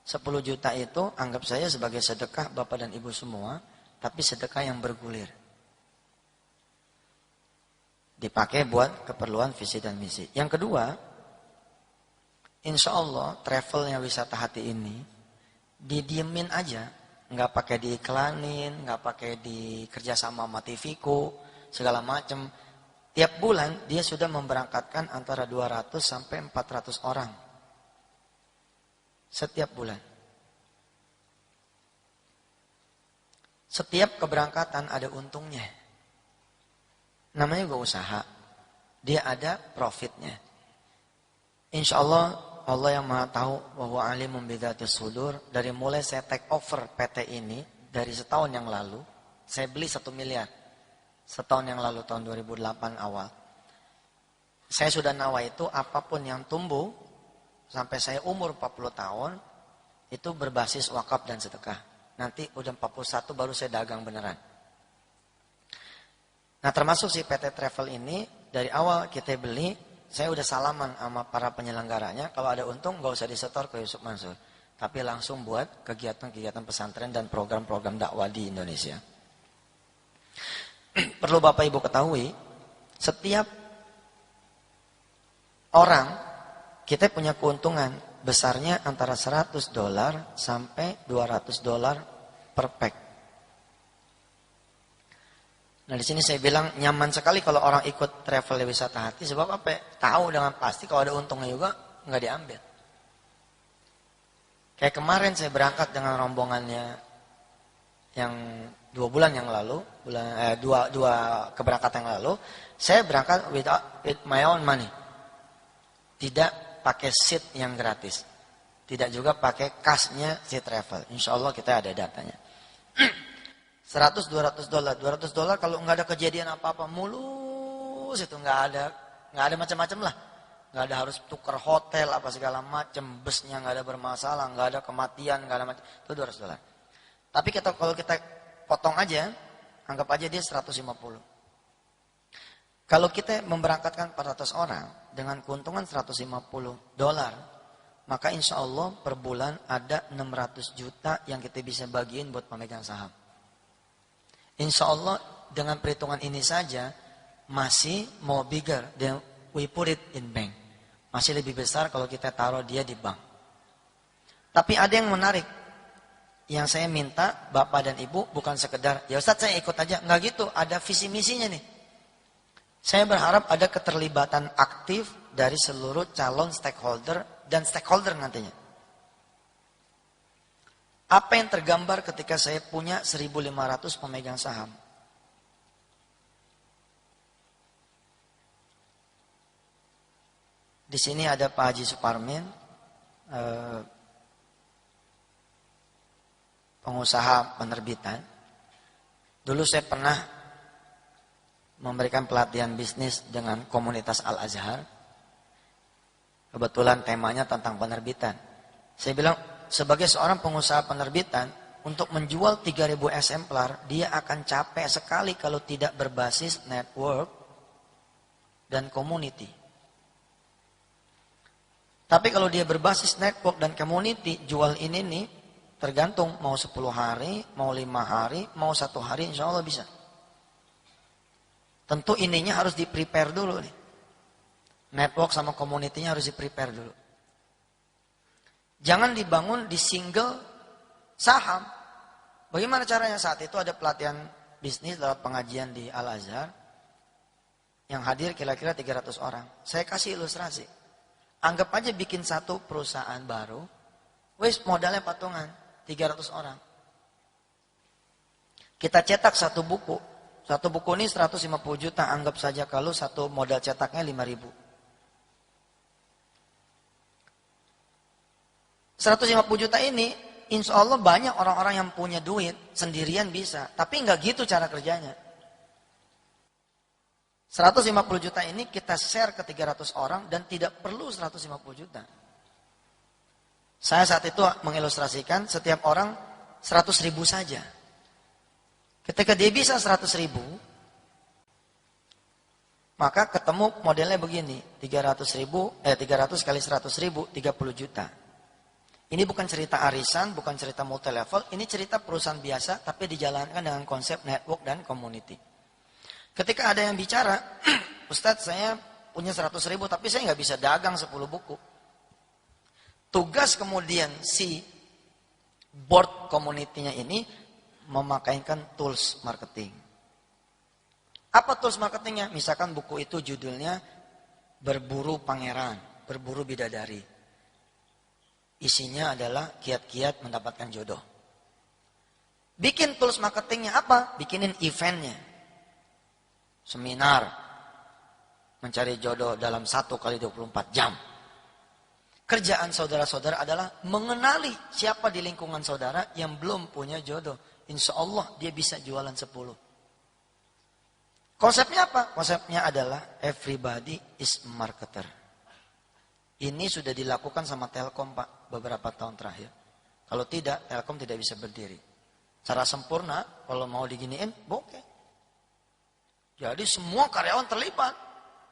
10 juta itu anggap saya sebagai sedekah Bapak dan Ibu semua, tapi sedekah yang bergulir. Dipakai buat keperluan visi dan misi. Yang kedua, insya Allah travelnya Wisata Hati ini didiemin aja, nggak pakai diiklanin, nggak pakai dikerjasama sama TVku, segala macam. Tiap bulan dia sudah memberangkatkan antara 200 sampai 400 orang. Setiap bulan. Setiap keberangkatan ada untungnya. Namanya juga usaha. Dia ada profitnya. Insya Allah, Allah yang maha tahu bahwa alimun bidzatis sudur. Dari mulai saya take over PT ini, dari setahun yang lalu, saya beli 1 miliar. Setahun yang lalu, tahun 2008 awal. Saya sudah nawa itu apapun yang tumbuh sampai saya umur 40 tahun itu berbasis wakaf dan sedekah. Nanti udah 41 baru saya dagang beneran. Nah termasuk si PT Travel ini dari awal kita beli, saya udah salaman sama para penyelenggaranya. Kalau ada untung gak usah disetor ke Yusuf Mansur, tapi langsung buat kegiatan-kegiatan pesantren dan program-program dakwah di Indonesia. Perlu Bapak Ibu ketahui, setiap orang kita punya keuntungan besarnya antara $100 sampai $200 per pack. Nah di sini saya bilang nyaman sekali kalau orang ikut travel Wisata Hati, sebab apa? Tahu dengan pasti kalau ada untungnya juga nggak diambil. Kayak kemarin saya berangkat dengan rombongannya yang 2 bulan yang lalu, dua keberangkatan yang lalu, saya berangkat with my own money. Tidak pakai seat yang gratis. Tidak juga pakai kasnya si travel. Insya Allah kita ada datanya. $200 $200 kalau nggak ada kejadian apa-apa mulus itu nggak ada macam-macam lah. Nggak ada harus tukar hotel apa segala macam, busnya nggak ada bermasalah, nggak ada kematian, nggak ada macam itu $200. Tapi kalau kita potong aja, anggap aja dia 150. Kalau kita memberangkatkan 400 orang dengan keuntungan $150, maka insya Allah per bulan ada 600 juta yang kita bisa bagiin buat pemegang saham. Insya Allah dengan perhitungan ini saja masih more bigger than we put it in bank. Masih lebih besar kalau kita taruh dia di bank. Tapi ada yang menarik. Yang saya minta Bapak dan Ibu bukan sekedar, ya Ustaz saya ikut aja. Nggak gitu, ada visi misinya nih. Saya berharap ada keterlibatan aktif dari seluruh calon stakeholder dan stakeholder nantinya. Apa yang tergambar ketika saya punya 1.500 pemegang saham? Di sini ada Pak Haji Suparmin, pengusaha penerbitan. Dulu saya pernah memberikan pelatihan bisnis dengan komunitas Al-Azhar. Kebetulan temanya tentang penerbitan. Saya bilang, sebagai seorang pengusaha penerbitan, untuk menjual 3.000 eksemplar, dia akan capek sekali kalau tidak berbasis network dan community. Tapi kalau dia berbasis network dan community, jual ini nih, tergantung mau 10 hari, mau 5 hari, mau 1 hari, insya Allah bisa. Tentu ininya harus di-prepare dulu nih. Network sama community-nya harus di-prepare dulu. Jangan dibangun di single saham. Bagaimana caranya? Saat itu ada pelatihan bisnis lewat pengajian di Al-Azhar. Yang hadir kira-kira 300 orang. Saya kasih ilustrasi. Anggap aja bikin satu perusahaan baru, wis modalnya patungan, 300 orang. Kita cetak satu buku. Satu buku ini 150 juta, anggap saja kalau satu modal cetaknya 5.000. 150 juta ini, insya Allah banyak orang-orang yang punya duit, sendirian bisa. Tapi nggak gitu cara kerjanya. 150 juta ini kita share ke 300 orang dan tidak perlu 150 juta. Saya saat itu mengilustrasikan setiap orang 100.000 saja. Ketika dia bisa 100.000, maka ketemu modelnya begini, 300 kali 100.000, 30 juta. Ini bukan cerita arisan, bukan cerita multi level, ini cerita perusahaan biasa tapi dijalankan dengan konsep network dan community. Ketika ada yang bicara, Ustadz saya punya 100.000 tapi saya nggak bisa dagang 10 buku. Tugas kemudian si board community-nya ini memakaikan tools marketing. Apa tools marketingnya? Misalkan buku itu judulnya Berburu Pangeran, Berburu Bidadari. Isinya adalah kiat-kiat mendapatkan jodoh. Bikin tools marketingnya apa? Bikinin eventnya. Seminar mencari jodoh dalam 1x24 jam. Kerjaan saudara-saudara adalah mengenali siapa di lingkungan saudara yang belum punya jodoh. Insya Allah dia bisa jualan 10. Konsepnya apa? Konsepnya adalah everybody is marketer. Ini sudah dilakukan sama Telkom Pak beberapa tahun terakhir. Kalau tidak, Telkom tidak bisa berdiri. Secara sempurna, kalau mau diginiin, bokeh. Jadi semua karyawan terlibat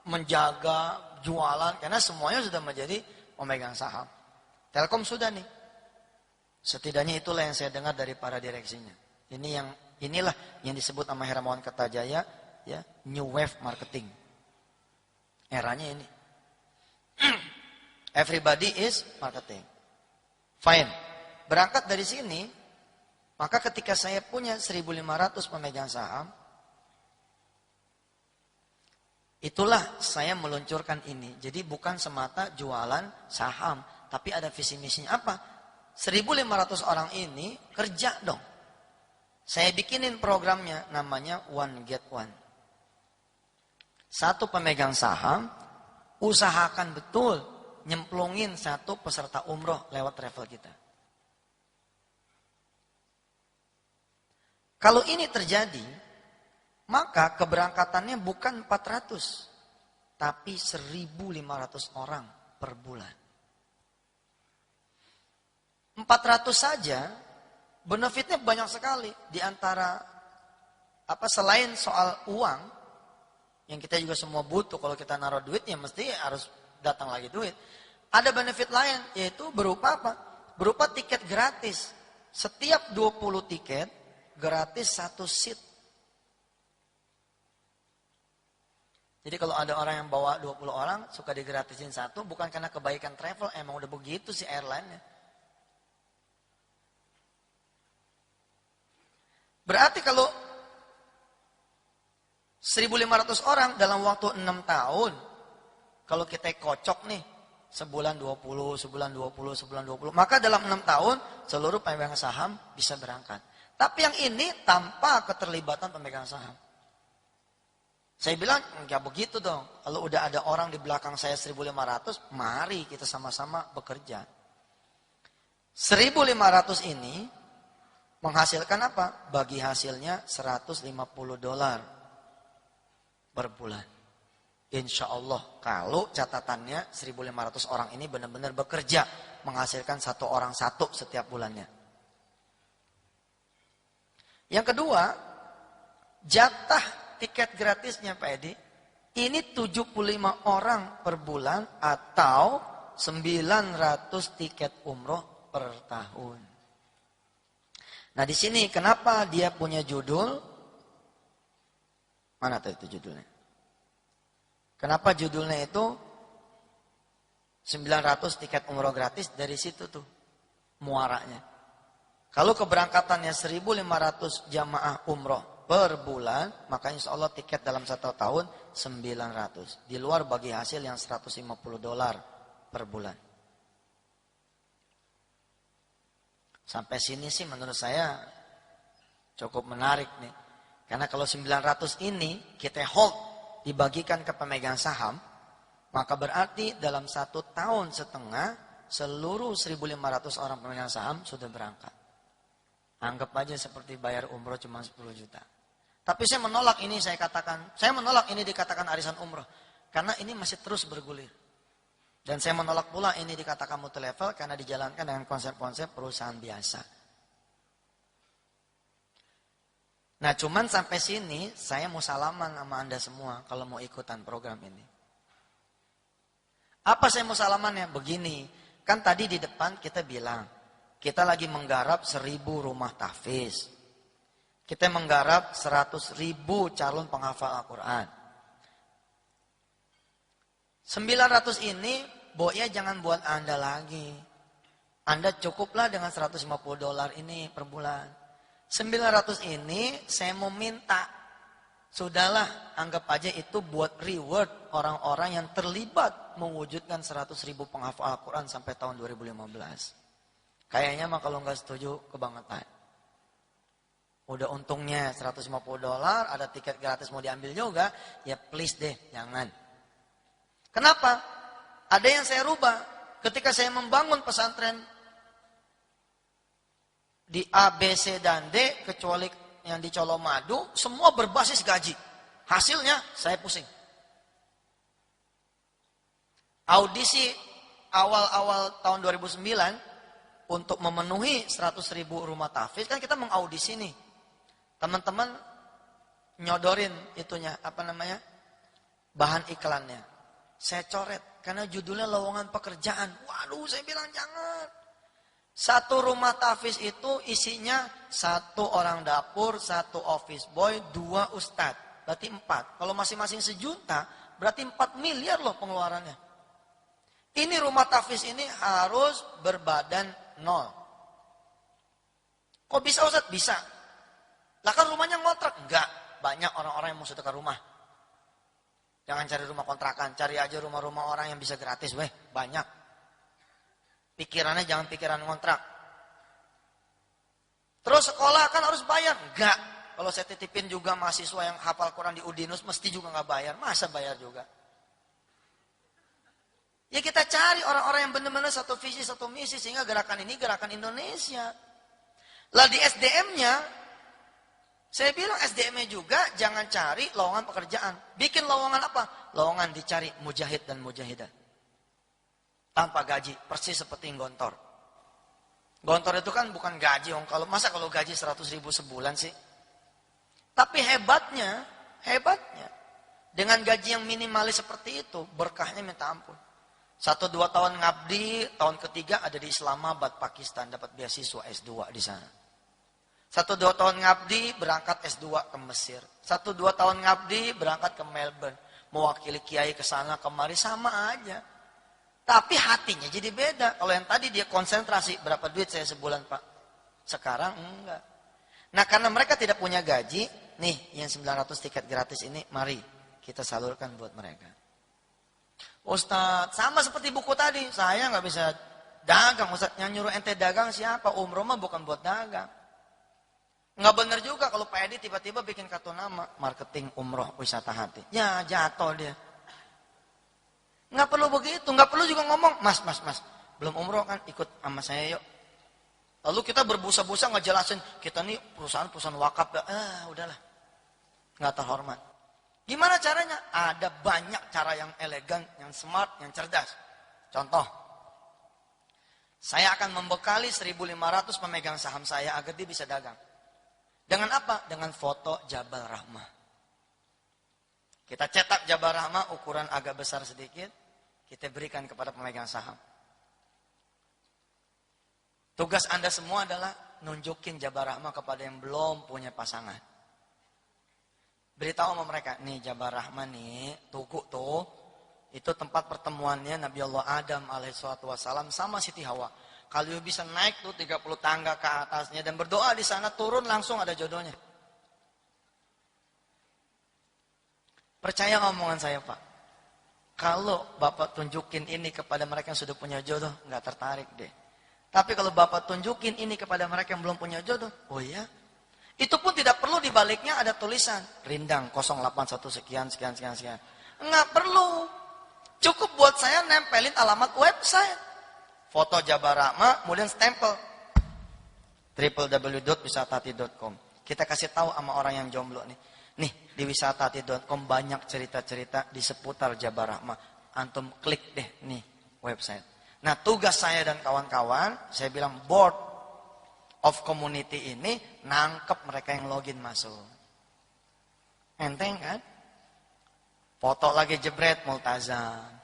menjaga jualan karena semuanya sudah menjadi pemegang saham. Telkom sudah nih. Setidaknya itulah yang saya dengar dari para direksinya. Inilah yang disebut sama Hermawan Kertajaya ya, new wave marketing. Eranya ini. Everybody is marketing. Fine. Berangkat dari sini, maka ketika saya punya 1.500 pemegang saham, itulah saya meluncurkan ini. Jadi bukan semata jualan saham, tapi ada visi misinya apa? 1.500 orang ini kerja dong. Saya bikinin programnya namanya One Get One. Satu pemegang saham, usahakan betul nyemplungin satu peserta umroh lewat travel kita. Kalau ini terjadi, maka keberangkatannya bukan 400, tapi 1.500 orang per bulan. 400 saja, benefitnya banyak sekali. Di antara, selain soal uang, yang kita juga semua butuh, kalau kita naruh duit, ya mesti harus datang lagi duit. Ada benefit lain, yaitu berupa apa? Berupa tiket gratis. Setiap 20 tiket, gratis 1 seat. Jadi kalau ada orang yang bawa 20 orang, suka digratisin 1, bukan karena kebaikan travel, emang udah begitu si airline-nya. Berarti kalau 1.500 orang dalam waktu 6 tahun, kalau kita kocok nih, sebulan 20, sebulan 20, sebulan 20, maka dalam 6 tahun seluruh pemegang saham bisa berangkat. Tapi yang ini tanpa keterlibatan pemegang saham. Saya bilang, enggak begitu dong. Kalau udah ada orang di belakang saya 1.500, mari kita sama-sama bekerja. 1.500 ini menghasilkan apa? Bagi hasilnya $150 per bulan. Insya Allah, kalau catatannya 1.500 orang ini benar-benar bekerja, menghasilkan 1 orang 1 setiap bulannya. Yang kedua, jatah tiket gratisnya Pak Edi, ini 75 orang per bulan atau 900 tiket umroh per tahun. Nah di sini kenapa dia punya judul? Mana tuh itu judulnya? Kenapa judulnya itu 900 tiket umroh gratis? Dari situ tuh muaranya. Kalau keberangkatannya 1.500 jamaah umroh per bulan, maka insya Allah tiket dalam 1 tahun 900. Di luar bagi hasil yang $150 per bulan. Sampai sini sih menurut saya cukup menarik nih. Karena kalau 900 ini kita hold, dibagikan ke pemegang saham, maka berarti dalam 1 tahun setengah seluruh 1.500 orang pemegang saham sudah berangkat. Anggap aja seperti bayar umroh cuma 10 juta. Tapi saya menolak ini, saya menolak ini dikatakan arisan umroh. Karena ini masih terus bergulir. Dan saya menolak pula ini dikatakan multi level karena dijalankan dengan konsep-konsep perusahaan biasa. Nah cuman sampai sini saya mau salaman sama Anda semua kalau mau ikutan program ini. Apa saya mau salamannya? Begini, kan tadi di depan kita bilang, kita lagi menggarap 1.000 rumah tahfiz. Kita menggarap 100.000 calon penghafal Al-Quran. 900 ini, boya jangan buat Anda lagi. Anda cukuplah dengan $150 ini per bulan. 900 ini saya mau minta. Sudahlah, anggap aja itu buat reward orang-orang yang terlibat mewujudkan 100.000 penghafal Al-Quran sampai tahun 2015. Kayaknya mah kalau nggak setuju kebangetan. Udah untungnya $150, ada tiket gratis mau diambil juga, ya please deh, jangan. Kenapa? Ada yang saya rubah. Ketika saya membangun pesantren di A, B, C, dan D, kecuali yang di Colomadu, semua berbasis gaji. Hasilnya saya pusing. Audisi awal-awal tahun 2009, untuk memenuhi 100.000 rumah tahfiz, kan kita mengaudisi nih. Teman-teman nyodorin itunya, bahan iklannya. Saya coret, karena judulnya lowongan pekerjaan. Waduh, saya bilang jangan. 1 rumah tahfiz itu isinya 1 orang dapur, 1 office boy, 2 ustadz. Berarti 4. Kalau masing-masing sejuta, berarti 4 miliar loh pengeluarannya. Ini rumah tahfiz ini harus berbadan 0. Kok bisa Ustaz? Bisa. Lah kan rumahnya ngontrak? Enggak. Banyak orang-orang yang mau sedekat rumah. Jangan cari rumah kontrakan. Cari aja rumah-rumah orang yang bisa gratis. Banyak. Pikirannya jangan pikiran ngontrak. Terus sekolah kan harus bayar? Enggak. Kalau saya titipin juga mahasiswa yang hafal Quran di Udinus, mesti juga nggak bayar. Masa bayar juga? Ya kita cari orang-orang yang benar-benar satu visi, satu misi. Sehingga gerakan ini gerakan Indonesia. Lah di SDM-nya, Saya bilang SDM-nya juga jangan cari lowongan pekerjaan. Bikin lowongan apa? Lowongan dicari mujahid dan mujahidah. Tanpa gaji, persis seperti gontor. Gontor itu kan bukan gaji. Masa kalau gaji 100.000 sebulan sih? Tapi hebatnya, dengan gaji yang minimalis seperti itu, berkahnya minta ampun. 1-2 tahun ngabdi, tahun ketiga ada di Islamabad, Pakistan, dapat beasiswa S2 di sana. 1-2 tahun ngabdi, berangkat S2 ke Mesir. 1-2 tahun ngabdi, berangkat ke Melbourne. Mewakili kiai ke sana kemari, sama aja. Tapi hatinya jadi beda. Kalau yang tadi dia konsentrasi, berapa duit saya sebulan Pak? Sekarang enggak. Nah karena mereka tidak punya gaji, nih yang 900 tiket gratis ini, mari kita salurkan buat mereka. Ustadz, sama seperti buku tadi, saya nggak bisa dagang. Ustadz, yang nyuruh ente dagang siapa? Umroh mah bukan buat dagang. Nggak benar juga kalau Pak Edi tiba-tiba bikin kartu nama, marketing umroh wisata hati. Ya jatuh dia. Nggak perlu begitu, nggak perlu juga ngomong, mas, belum umroh kan, ikut sama saya yuk. Lalu kita berbusa-busa ngejelasin, kita nih perusahaan wakaf, udahlah. Nggak terhormat. Gimana caranya? Ada banyak cara yang elegan, yang smart, yang cerdas. Contoh, saya akan membekali 1.500 pemegang saham saya agar dia bisa dagang. Dengan apa? Dengan foto Jabal Rahmah. Kita cetak Jabal Rahmah ukuran agak besar sedikit, kita berikan kepada pemegang saham. Tugas Anda semua adalah nunjukin Jabal Rahmah kepada yang belum punya pasangan. Beritahu sama mereka, nih Jabal Rahmah nih, Tugu tuh, itu tempat pertemuannya Nabi Allah Adam alaihissalam sama Siti Hawa. Kalau bisa naik tuh 30 tangga ke atasnya dan berdoa di sana, turun langsung ada jodohnya. Percaya omongan saya Pak. Kalau Bapak tunjukin ini kepada mereka yang sudah punya jodoh, nggak tertarik deh. Tapi kalau Bapak tunjukin ini kepada mereka yang belum punya jodoh, oh iya. Itu pun tidak perlu di baliknya ada tulisan Rindang 081 sekian. Nggak perlu. Cukup buat saya nempelin alamat website. Foto Jabal Rahmah, kemudian stempel www.wisatahati.com. Kita kasih tahu sama orang yang jomblo nih. Nih, di wisatahati.com banyak cerita-cerita di seputar Jabal Rahmah. Antum klik deh nih website. Nah, tugas saya dan kawan-kawan, saya bilang board of community ini nangkep mereka yang login masuk. Enteng kan? Foto lagi jebret multazam.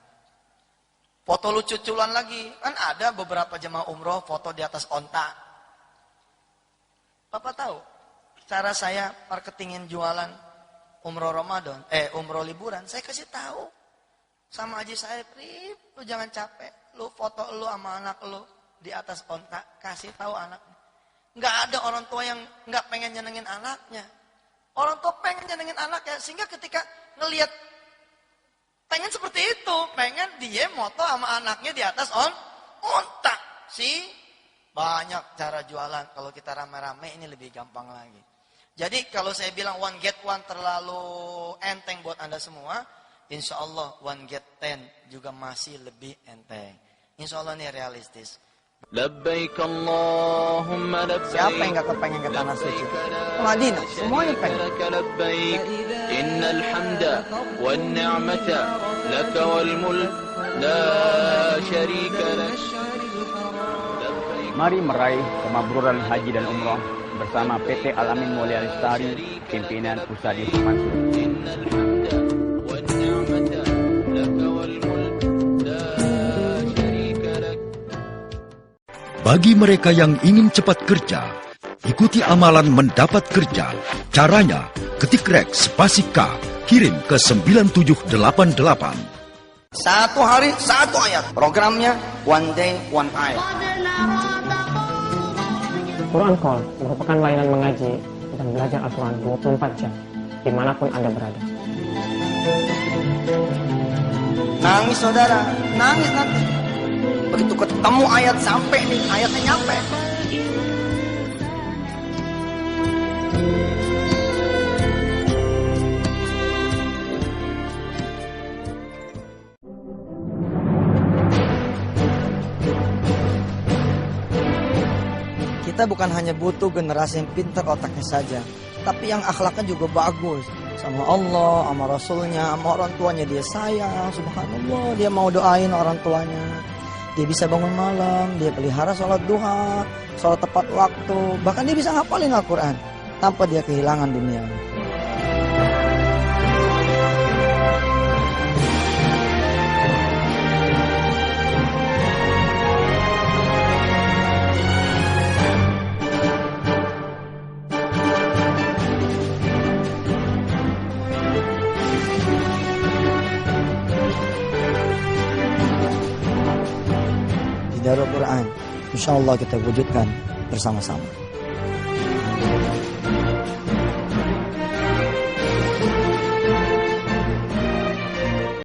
Foto lucu-lucuan lagi. Kan ada beberapa jemaah umroh foto di atas onta. Bapak tahu cara saya marketingin jualan umroh Ramadan, umroh liburan, saya kasih tahu sama Haji saya, lu jangan capek, lu foto lu sama anak lu di atas onta, kasih tahu anaknya. Nggak ada orang tua yang nggak pengen nyenengin anaknya. Orang tua pengen nyenengin anaknya, sehingga ketika ngelihat pengen seperti itu, pengen dia moto sama anaknya di atas onta. Banyak cara jualan. Kalau kita rame-rame ini lebih gampang lagi. Jadi kalau saya bilang one get one terlalu enteng buat Anda semua, insya Allah one get 10 juga masih lebih enteng. Insya Allah ini realistis. Labbaik Allahumma labbaik. Siapa yang gak kepengen ke tanah suci? Madinah, semuanya pengen. Labbaik. Innal hamda wan ni'mata laka wal mulk la syarika lak. Mari meraih kemakburan haji dan umrah bersama PT Al-Amin Mulia Lestari, pimpinan Ustaz Yusuf Mansur. Innal hamda wan ni'mata laka wal mulk la syarika lak. Bagi mereka yang ingin cepat kerja, ikuti amalan mendapat kerja. Caranya, ketik rek spasi K, kirim ke 9788. Satu hari, satu ayat. Programnya One Day, One Ayat. Quran Call merupakan layanan mengaji dan belajar Al-Quran 24 jam, dimanapun Anda berada. Nangis saudara, nangis nanti. Begitu ketemu ayat sampai nih, ayatnya nyampe. Kita bukan hanya butuh generasi yang pintar otaknya saja, tapi yang akhlaknya juga bagus. Sama Allah, sama Rasulnya, sama orang tuanya dia sayang. Subhanallah, dia mau doain orang tuanya. Dia bisa bangun malam, dia pelihara sholat duha, sholat tepat waktu. Bahkan dia bisa ngapalin Al-Quran tanpa dia kehilangan dunia. Darul Quran, insya Allah kita wujudkan bersama-sama.